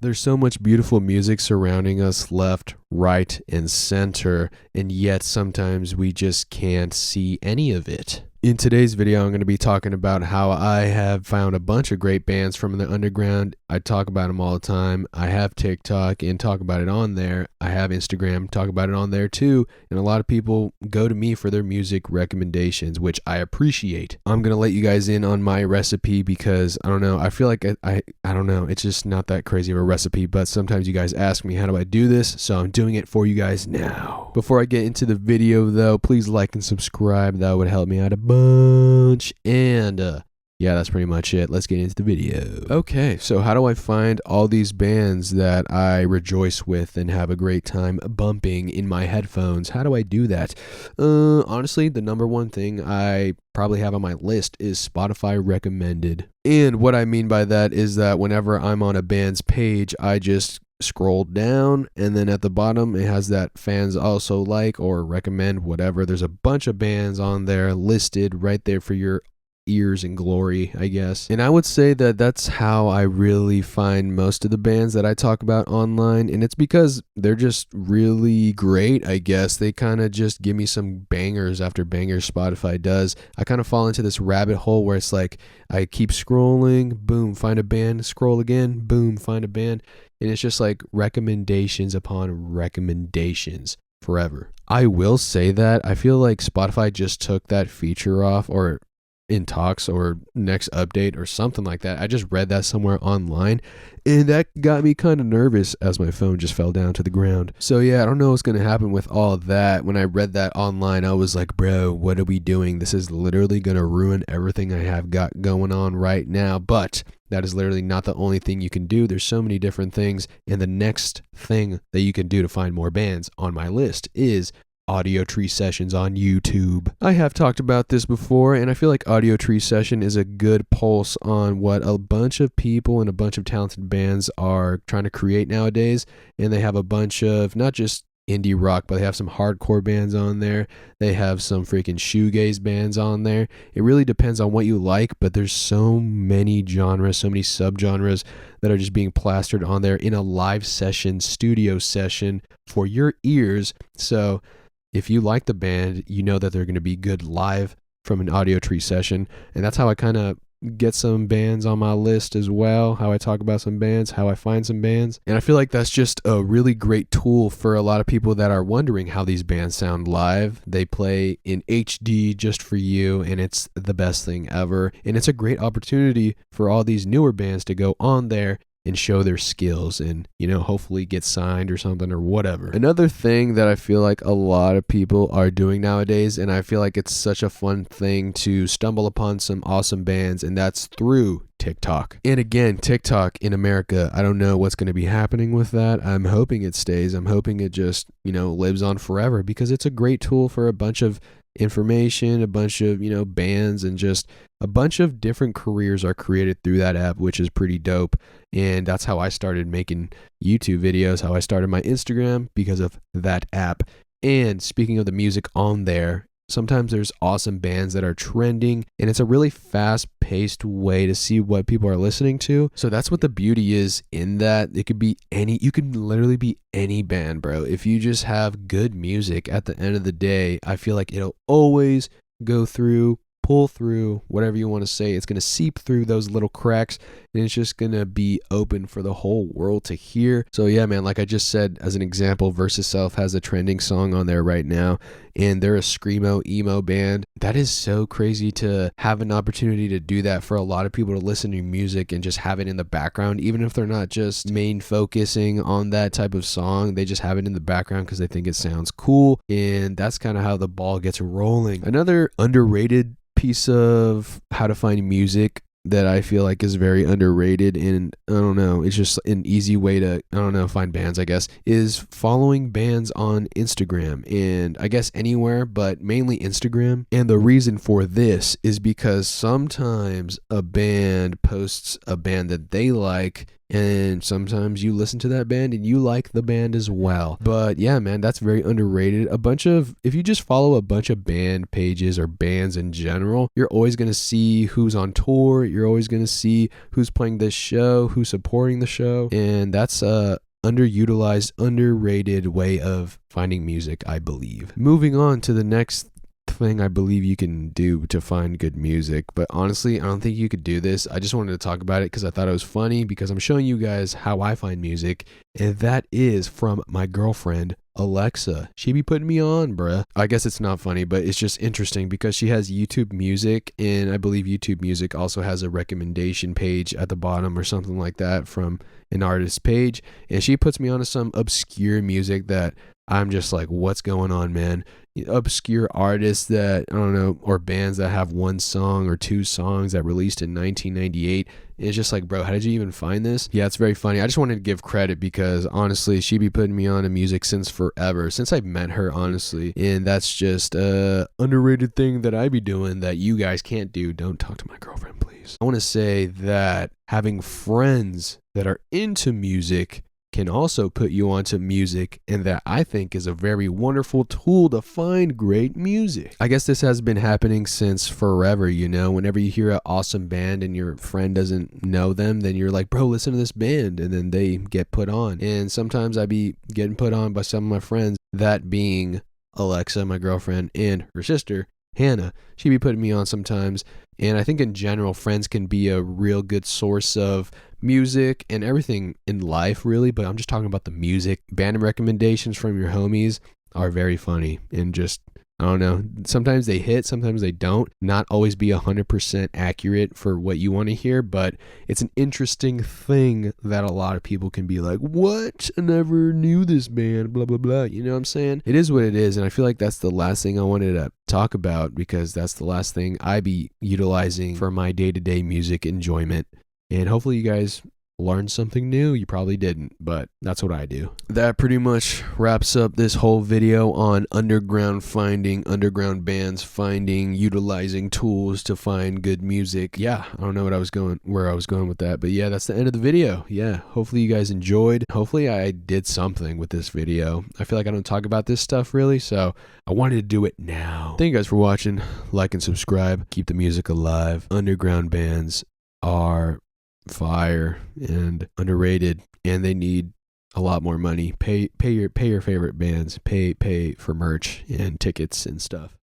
There's so much beautiful music surrounding us left, right, and center, and yet sometimes we just can't see any of it. In today's video, I'm going to be talking about how I have found a bunch of great bands from the underground. I talk about them all the time. I have TikTok and talk about it on there. I have Instagram, talk about it on there too. And a lot of people go to me for their music recommendations, which I appreciate. I'm going to let you guys in on my recipe because I don't know. I feel like I don't know. It's just not that crazy of a recipe, but sometimes you guys ask me, how do I do this? So I'm doing it for you guys now. Before I get into the video though, please like and subscribe. That would help me out a bunch. And yeah, that's pretty much it. Let's get into the video. Okay, so how do I find all these bands that I rejoice with and have a great time bumping in my headphones? How do I do that? Honestly, the number one thing I probably have on my list is Spotify recommended. And what I mean by that is that whenever I'm on a band's page, I just scroll down, and then at the bottom it has that fans also like or recommend, whatever. There's a bunch of bands on there listed right there for your ears and glory, I guess. And I would say that that's how I really find most of the bands that I talk about online, and it's because they're just really great, I guess. They kind of just give me some bangers after bangers. Spotify does. I kind of fall into this rabbit hole where it's like I keep scrolling, boom, find a band, scroll again, boom, find a band, and it's just like recommendations upon recommendations forever. I will say that I feel like Spotify just took that feature off, or in talks, or next update or something like that. I just read that somewhere online, and that got me kind of nervous as my phone just fell down to the ground. So yeah, I don't know what's going to happen with all of that. When I read that online, I was like, bro, what are we doing? This is literally going to ruin everything I have got going on right now. But that is literally not the only thing you can do. There's so many different things, and the next thing that you can do to find more bands on my list is audiotree sessions on YouTube. I have talked about this before, and I feel like audiotree session is a good pulse on what a bunch of people and a bunch of talented bands are trying to create nowadays. And they have a bunch of not just indie rock, but they have some hardcore bands on there. They have some freaking shoegaze bands on there. It really depends on what you like, but there's so many genres, so many subgenres that are just being plastered on there in a live session, studio session for your ears. So if you like the band, you know that they're going to be good live from an audiotree session. And that's how I kind of get some bands on my list as well, how I talk about some bands, how I find some bands. And I feel like that's just a really great tool for a lot of people that are wondering how these bands sound live. They play in HD just for you, and it's the best thing ever. And it's a great opportunity for all these newer bands to go on there and show their skills and, you know, hopefully get signed or something or whatever. Another thing that I feel like a lot of people are doing nowadays, and I feel like it's such a fun thing to stumble upon some awesome bands, and that's through TikTok. And again, TikTok in America, I don't know what's going to be happening with that. I'm hoping it stays. I'm hoping it just, you know, lives on forever, because it's a great tool for a bunch of information, a bunch of, you know, bands, and just a bunch of different careers are created through that app, which is pretty dope. And that's how I started making YouTube videos, how I started my Instagram, because of that app. And speaking of the music on there, sometimes there's awesome bands that are trending, and it's a really fast-paced way to see what people are listening to. So that's what the beauty is in that. It could be you could literally be any band, bro. If you just have good music, at the end of the day, I feel like it'll always go through, pull through, whatever you want to say. It's going to seep through those little cracks, and it's just going to be open for the whole world to hear. So yeah, man, like I just said, as an example, Versus Self has a trending song on there right now, and they're a screamo emo band. That is so crazy to have an opportunity to do that, for a lot of people to listen to music and just have it in the background, even if they're not just main focusing on that type of song. They just have it in the background because they think it sounds cool, and that's kind of how the ball gets rolling. Another underrated piece of how to find music that I feel like is very underrated, and I don't know, it's just an easy way to, I don't know, find bands, I guess, is following bands on Instagram, and I guess anywhere, but mainly Instagram. And the reason for this is because sometimes a band posts a band that they like, and sometimes you listen to that band and you like the band as well. But yeah, man, that's very underrated. If you just follow a bunch of band pages or bands in general, you're always going to see who's on tour. You're always going to see who's playing this show, who's supporting the show. And that's a underutilized, underrated way of finding music, I believe. Moving on to the next thing I believe you can do to find good music, but honestly I don't think you could do this. I just wanted to talk about it because I thought it was funny, because I'm showing you guys how I find music, and that is from my girlfriend Alexa. She be putting me on, bruh. I guess it's not funny, but it's just interesting because she has YouTube Music, and I believe YouTube Music also has a recommendation page at the bottom or something like that from an artist page, and she puts me onto some obscure music that I'm just like, what's going on, man? Obscure artists that, I don't know, or bands that have one song or two songs that released in 1998. And it's just like, bro, how did you even find this? Yeah, it's very funny. I just wanted to give credit because honestly, she be putting me on to music since forever, since I met her, honestly. And that's just a underrated thing that I be doing that you guys can't do. Don't talk to my girlfriend, please. I want to say that having friends that are into music can also put you onto music, and that I think is a very wonderful tool to find great music. I guess this has been happening since forever, you know. Whenever you hear an awesome band and your friend doesn't know them, then you're like, bro, listen to this band, and then they get put on. And sometimes I be getting put on by some of my friends, that being Alexa, my girlfriend, and her sister Hannah. She be putting me on sometimes. And I think in general, friends can be a real good source of music and everything in life, really. But I'm just talking about the music. Band recommendations from your homies are very funny, and just, I don't know, sometimes they hit, sometimes they don't. Not always be 100% accurate for what you want to hear, but it's an interesting thing that a lot of people can be like, what? I never knew this band, blah, blah, blah. You know what I'm saying? It is what it is, and I feel like that's the last thing I wanted to talk about, because that's the last thing I be utilizing for my day-to-day music enjoyment. And hopefully you guys learned something new. You probably didn't, but that's what I do. That pretty much wraps up this whole video on underground underground bands finding, utilizing tools to find good music. Yeah, I don't know where I was going with that, but yeah, that's the end of the video. Yeah, hopefully you guys enjoyed. Hopefully I did something with this video. I feel like I don't talk about this stuff really, so I wanted to do it now. Thank you guys for watching. Like and subscribe. Keep the music alive. Underground bands are fire and underrated, and they need a lot more money. Pay your favorite bands. Pay for merch and tickets and stuff.